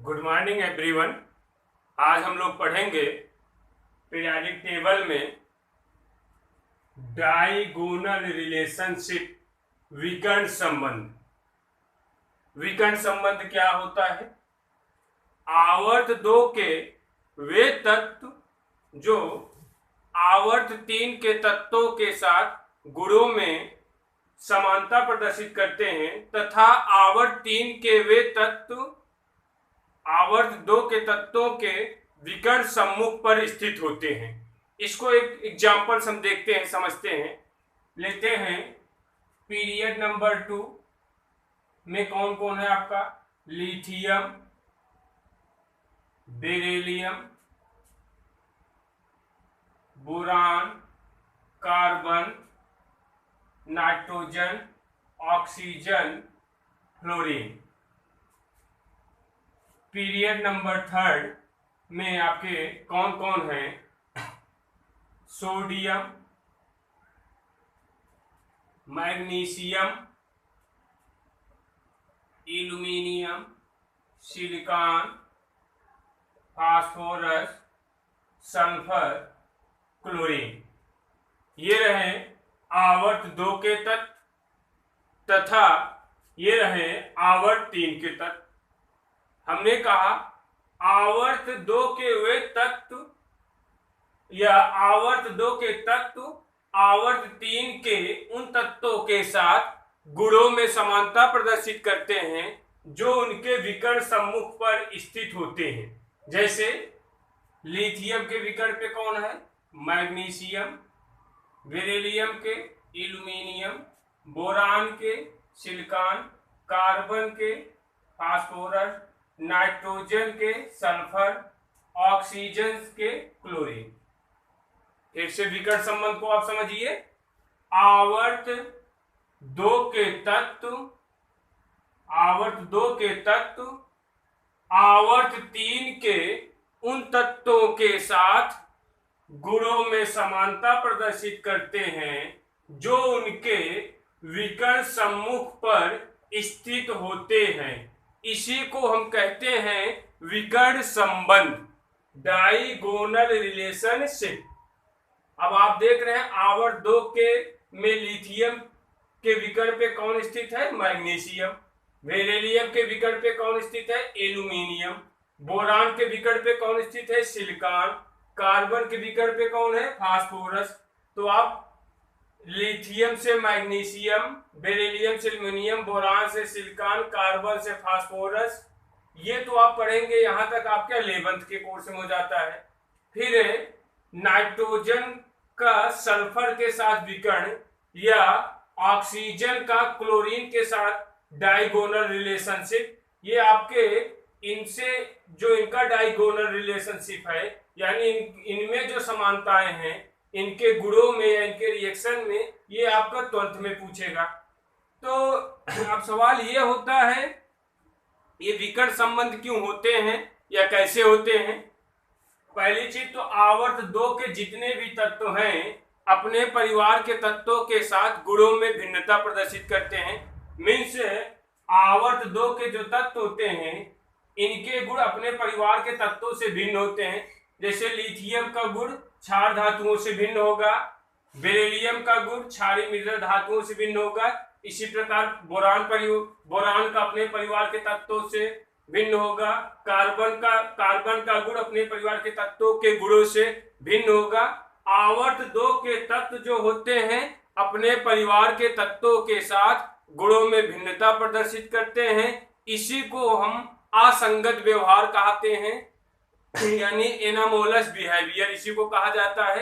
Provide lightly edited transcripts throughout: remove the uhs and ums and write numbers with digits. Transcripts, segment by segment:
Good morning everyone. आज हम लोग पढ़ेंगे पीरियोडिक टेबल में डायगोनल रिलेशनशिप, विकर्ण संबंध। विकर्ण संबंध क्या होता है? आवर्त 2 के वे तत्व जो आवर्त 3 के तत्वों के साथ गुणों में समानता प्रदर्शित करते हैं तथा आवर्त 3 के वे तत्व आवर्त 2 के तत्वों के विकर्ण सम्मुख पर स्थित होते हैं। इसको एक एग्जाम्पल हम देखते हैं, समझते हैं। लेते हैं पीरियड नंबर 2 में कौन कौन है आपका? Lithium, beryllium, boron, carbon, nitrogen, oxygen, fluorine. Period number 3 में आपके कौन कौन हैं? Sodium, magnesium, aluminium, silicon, phosphorus, sulphur, chlorine. ये रहे आवर्त 2 के तत्व तथा ये रहे आवर्त 3 के तत्व। हमने कहा आवर्त 2 के वे तत्व या आवर्त 2 के तत्व आवर्त 3 के उन तत्वों के साथ गुणों में समानता प्रदर्शित करते हैं जो उनके विकर्ण सम्मुख पर स्थित होते हैं। जैसे लिथियम के विकर्ण पे कौन है? मैग्नीशियम, बेरिलियम के एल्यूमिनियम, बोरान के सिलिकॉन, कार्बन के फास्फोरस, नाइट्रोजन के सल्फर, ऑक्सीजन के क्लोरीन। फिर से विकर्ण संबंध को आप समझिए। आवर्त 2 के तत्व आवर्त 2 के तत्व आवर्त 3 के उन तत्वों के साथ गुणों में समानता प्रदर्शित करते हैं जो उनके विकर्ण सम्मुख पर स्थित होते हैं। इसी को हम कहते हैं विकर्ण संबंध, डायगोनल रिलेशनशिप। अब आप देख रहे हैं आवर्त 2 के में लिथियम के विकर्ण पे कौन स्थित है? मैग्नीशियम। बेरिलियम के विकर्ण पे कौन स्थित है? एल्यूमिनियम। बोरान के विकर्ण पे कौन स्थित है? सिलिकॉन। कार्बन के विकर्ण पे कौन है? फास्फोरस। तो आप लिथियम से मैग्नीशियम, बेरिलियम से एल्यूमिनियम, बोरान से सिलिकॉन, कार्बन से फास्फोरस, ये तो आप पढ़ेंगे। यहां तक आपके 11th के कोर्स में हो जाता है। फिर नाइट्रोजन का सल्फर के साथ विकर्ण या ऑक्सीजन का क्लोरीन के साथ डायगोनल रिलेशनशिप, ये आपके इनसे जो इनका डायगोनल रिलेशनशिप है यानी इनमें जो समानताएं हैं इनके गुणों में या इनके रिएक्शन में, ये आपका 12th में पूछेगा। तो अब सवाल ये होता है ये विकर्ण संबंध क्यों होते हैं या कैसे होते हैं? पहली चीज तो आवर्त 2 के जितने भी तत्व हैं अपने परिवार के तत्वों के साथ गुणों में भिन्नता प्रदर्शित करते हैं। मीन्स आवर्त 2 के जो तत्व होते हैं इनके गुण अपने परिवार के तत्वों से भिन्न होते हैं। जैसे लिथियम का गुण क्षार धातुओं से भिन्न होगा, बेरिलियम का गुण क्षारीय मृदल धातुओं से भिन्न होगा। इसी प्रकार बोरान का अपने परिवार के तत्वों से भिन्न होगा। कार्बन का गुण अपने परिवार के तत्वों के गुणों से भिन्न होगा। आवर्त 2 के तत्व जो होते हैं अपने परिवार के तत्वों के साथ गुणों में भिन्नता प्रदर्शित करते हैं। इसी को हम असंगत व्यवहार कहते हैं यानी एनामोलस बिहेवियर इसी को कहा जाता है।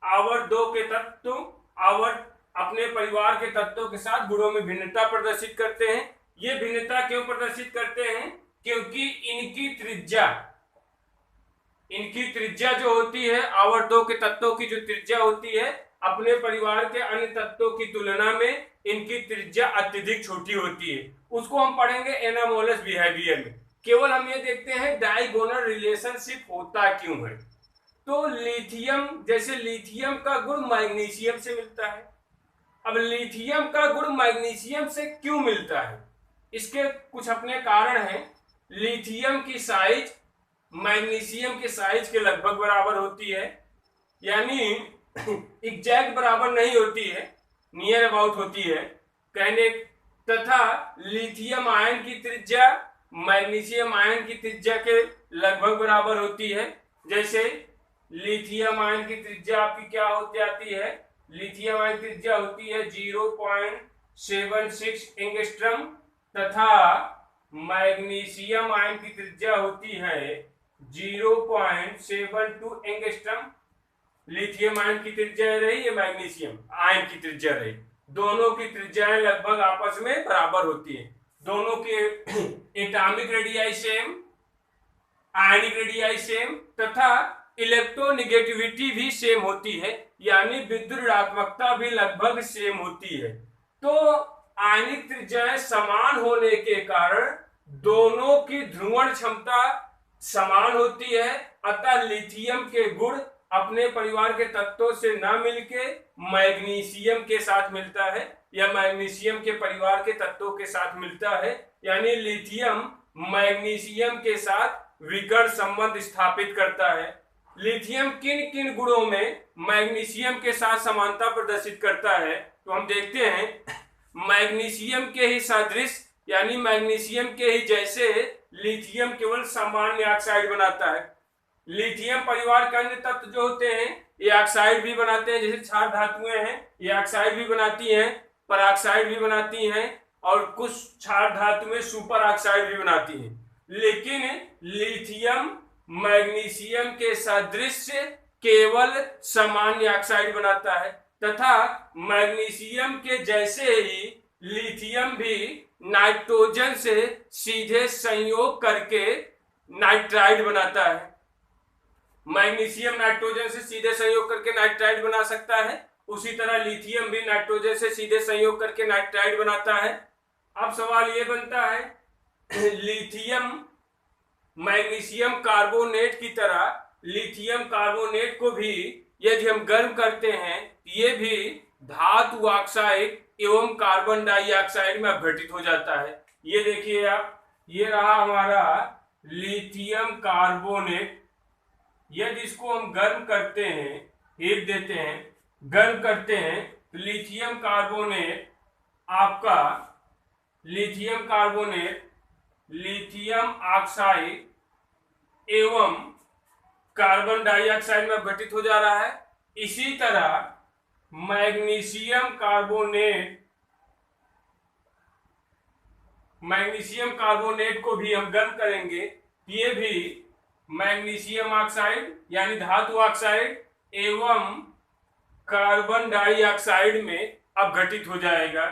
आवर्त 2 के तत्व आवर्त अपने परिवार के तत्वों के साथ गुणों में भिन्नता प्रदर्शित करते हैं। ये भिन्नता क्यों प्रदर्शित करते हैं? क्योंकि इनकी त्रिज्या जो होती है, आवर्त 2 के तत्वों की जो त्रिज्या होती है अपने परिवार के अन्य तत्वों की तुलना में इनकी त्रिज्या अत्यधिक छोटी होती है। उसको हम पढ़ेंगे एनामोलस बिहेवियर में। केवल हम ये देखते हैं डायगोनल रिलेशनशिप होता क्यों है। तो लिथियम, जैसे लिथियम का गुण मैग्नीशियम से मिलता है। अब लिथियम का गुण मैग्नीशियम से क्यों मिलता है? इसके कुछ अपने कारण हैं। लिथियम की साइज मैग्नीशियम के साइज के लगभग बराबर होती है, यानी एग्जैक्ट बराबर नहीं होती है, नियर अबाउट होती है कहने। तथा लिथियम आयन की त्रिज्या मैग्नीशियम आयन की त्रिज्या के लगभग बराबर होती है। जैसे लिथियम आयन की त्रिज्या आपकी क्या हो जाती है, लिथियम आयन की त्रिज्या होती है 0.76 एंगस्ट्रम तथा मैग्नीशियम आयन की त्रिज्या होती है 0.72 एंगस्ट्रम। लिथियम आयन की त्रिज्या रही या मैग्नीशियम आयन की त्रिज्या रही, दोनों की त्रिज्याएं लगभग आपस में बराबर होती है। दोनों के atomic radii same, ionic radii same तथा इलेक्ट्रोनिगेटिविटी भी सेम होती है, यानी विद्युत ऋणात्मकता भी लगभग सेम होती है। तो आयनिक त्रिज्याएं समान होने के कारण दोनों की ध्रुवण क्षमता समान होती है, अतः लिथियम के गुण अपने परिवार के तत्वों से न मिलके मैग्नीशियम के साथ मिलता है या मैग्नीशियम के परिवार के तत्वों के साथ मिलता है, यानी लिथियम मैग्नीशियम के साथ विकर्ण संबंध स्थापित करता है। लिथियम किन किन गुणों में मैग्नीशियम के साथ समानता प्रदर्शित करता है, तो हम देखते हैं मैग्नीशियम के ही सदृश यानी मैग्नीशियम के ही जैसे लिथियम केवल सामान्य ऑक्साइड बनाता है। लिथियम परिवार के अन्य तत्व जो होते हैं ये ऑक्साइड भी बनाते हैं, जैसे क्षार धातुएं हैं ये ऑक्साइड भी बनाती हैं, परऑक्साइड भी बनाती हैं और कुछ क्षार धातुएं सुपर ऑक्साइड भी बनाती हैं। लेकिन लिथियम मैग्नीशियम के सदृश केवल सामान्य ऑक्साइड बनाता है तथा मैग्नीशियम के जैसे ही लिथियम भी नाइट्रोजन से सीधे संयोग करके नाइट्राइड बनाता है। मैग्नीशियम नाइट्रोजन से सीधे संयोग करके नाइट्राइड बना सकता है, उसी तरह लिथियम भी नाइट्रोजन से सीधे संयोग करके नाइट्राइड बनाता है। अब सवाल ये बनता है लिथियम मैग्नीशियम कार्बोनेट की तरह लिथियम कार्बोनेट को भी यदि हम गर्म करते हैं ये भी धातु ऑक्साइड एवं कार्बन डाइऑक्साइड में अपघटित हो जाता है। ये देखिए आप, ये रहा हमारा लिथियम कार्बोनेट। यदि इसको हम गर्म करते हैं, हीट देते हैं, गर्म करते हैं तो लिथियम कार्बोनेट आपका लिथियम कार्बोनेट लिथियम ऑक्साइड एवं कार्बन डाइऑक्साइड में अपघटित हो जा रहा है। इसी तरह मैग्नीशियम कार्बोनेट को भी हम गर्म करेंगे, ये भी मैग्नीशियम ऑक्साइड यानी धातु ऑक्साइड एवं कार्बन डाइऑक्साइड में अपघटित हो जाएगा।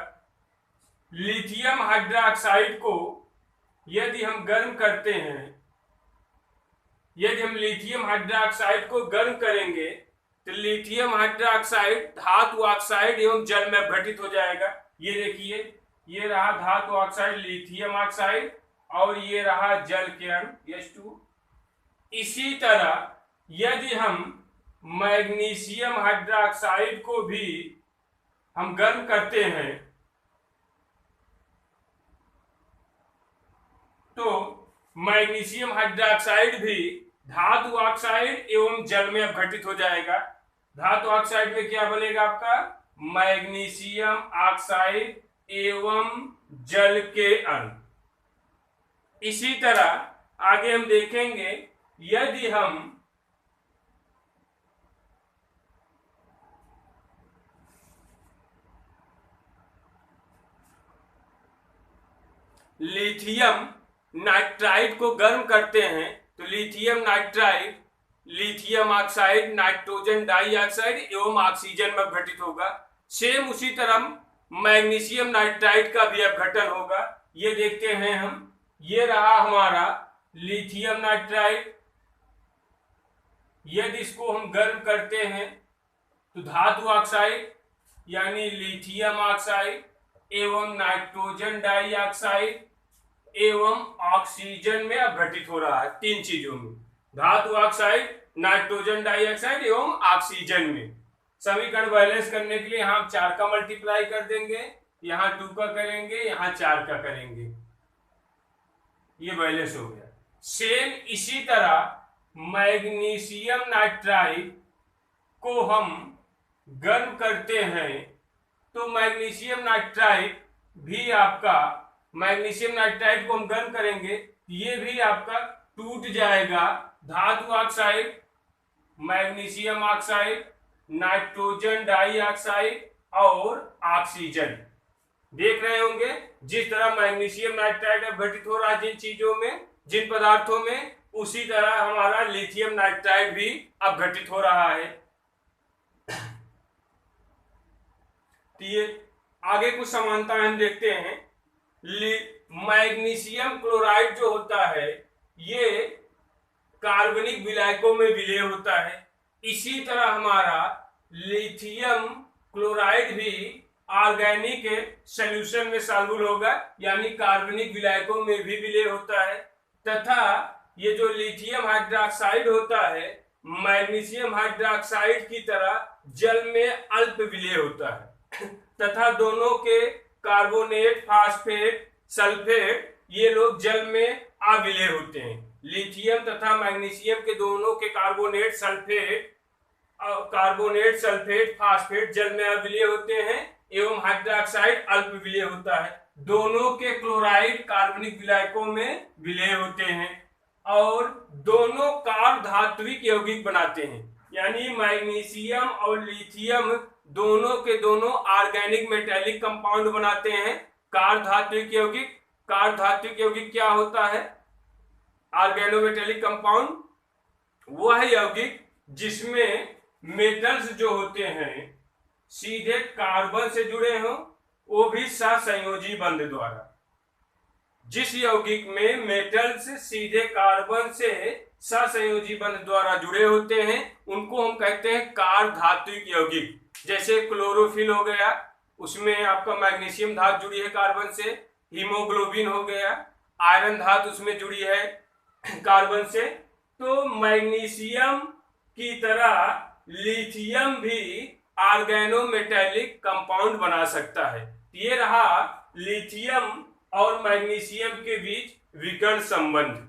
लिथियम हाइड्रोक्साइड को यदि हम गर्म करते हैं, यदि हम लिथियम हाइड्रोक्साइड को गर्म करेंगे तो लिथियम हाइड्रोक्साइड धातु ऑक्साइड एवं जल में अपघटित हो जाएगा। ये देखिए, ये रहा धातु ऑक्साइड लिथियम ऑक्साइड और ये रहा जल के अणु H2। इसी तरह यदि हम मैग्नीशियम हाइड्रोक्साइड को भी हम गर्म करते हैं तो मैग्नीशियम हाइड्रोक्साइड भी धातु ऑक्साइड एवं जल में अपघटित हो जाएगा। धातु ऑक्साइड में क्या बनेगा आपका मैग्नीशियम ऑक्साइड एवं जल के अणु। इसी तरह आगे हम देखेंगे यदि हम लिथियम नाइट्राइड को गर्म करते हैं तो lithium nitride lithium oxide nitrogen dioxide एवं ऑक्सीजन में अपघटित होगा। सेम उसी तरह मैग्नीशियम नाइट्राइड का भी अपघटन होगा। ये देखते हैं हम, ये रहा हमारा लिथियम नाइट्राइड। यदि इसको हम गर्म करते हैं तो धातु ऑक्साइड यानी लिथियम ऑक्साइड एवं नाइट्रोजन डाइऑक्साइड एवं ऑक्सीजन में अपघटित हो रहा है। तीन चीजों में, धातु ऑक्साइड, नाइट्रोजन डाइऑक्साइड एवं ऑक्सीजन में। समीकरण बैलेंस करने के लिए हम 4 का मल्टीप्लाई कर देंगे, यहाँ 2 का करेंगे, यहाँ 4 का करेंगे। ये बैलेंस हो गया। सेम इसी तरह मैग्नीशियम नाइट्राइड को हम गर्म करते हैं तो मैग्नीशियम नाइट्राइड भी आपका, मैग्नीशियम नाइट्राइड को हम गर्म करेंगे ये भी आपका टूट जाएगा। धातु oxide, magnesium oxide, nitrogen dioxide और ऑक्सीजन। देख रहे होंगे जिस तरह मैग्नीशियम नाइट्राइड अब घटित हो रहा है जिन चीजों में, जिन पदार्थों में, उसी तरह हमारा लिथियम नाइट्राइड भी अब घटित हो रहा है। तो ये आगे कुछ समानता हम देखते हैं। मैग्नीशियम क्लोराइड जो होता है ये कार्बनिक विलायकों में विलय होता है। इसी तरह हमारा लिथियम क्लोराइड भी ऑर्गेनिक सॉल्यूशन में सॉल्युबल होगा, यानी कार्बनिक विलायकों में भी विलय होता है। तथा ये जो लिथियम हाइड्रोक्साइड होता है मैग्नीशियम हाइड्रोक्साइड की तरह जल में अल्प विलय होता है। तथा दोनों के कार्बोनेट, फास्फेट, सल्फेट ये लोग जल में अविलय होते हैं। लिथियम तथा मैग्नीशियम के दोनों के कार्बोनेट, सल्फेट, फास्फेट जल में अविलय होते हैं एवं हाइड्रोक्साइड अल्प विलय होता है। दोनों के क्लोराइड कार्बनिक विलायकों में विलय होते हैं और दोनों कार्ब धात्विक यौगिक बनाते हैं। यानी मैग्नीशियम और लिथियम दोनों के दोनों ऑर्गेनिक मेटेलिक कंपाउंड बनाते हैं, कार्ब धात्विक यौगिक। कार्ब धात्विक यौगिक क्या होता है? ऑर्गेनोमेटेलिक कंपाउंड वह यौगिक जिसमें मेटल्स जो होते हैं सीधे कार्बन से जुड़े हों, वो भी सहसंयोजी बंध द्वारा। जिस यौगिक में मेटल्स सीधे कार्बन से सहसंयोजी बंध द्वारा जुड़े होते हैं उनको हम कहते हैं कार्ब धात्विक यौगिक। जैसे क्लोरोफिल हो गया, उसमें आपका मैग्नीशियम धातु जुड़ी है कार्बन से। हीमोग्लोबिन हो गया, आयरन धातु उसमें जुड़ी है कार्बन से। तो मैग्नीशियम की तरह लिथियम भी ऑर्गेनोमेटेलिक कंपाउंड बना सकता है। ये रहा लिथियम और मैग्नीशियम के बीच विकर्ण संबंध।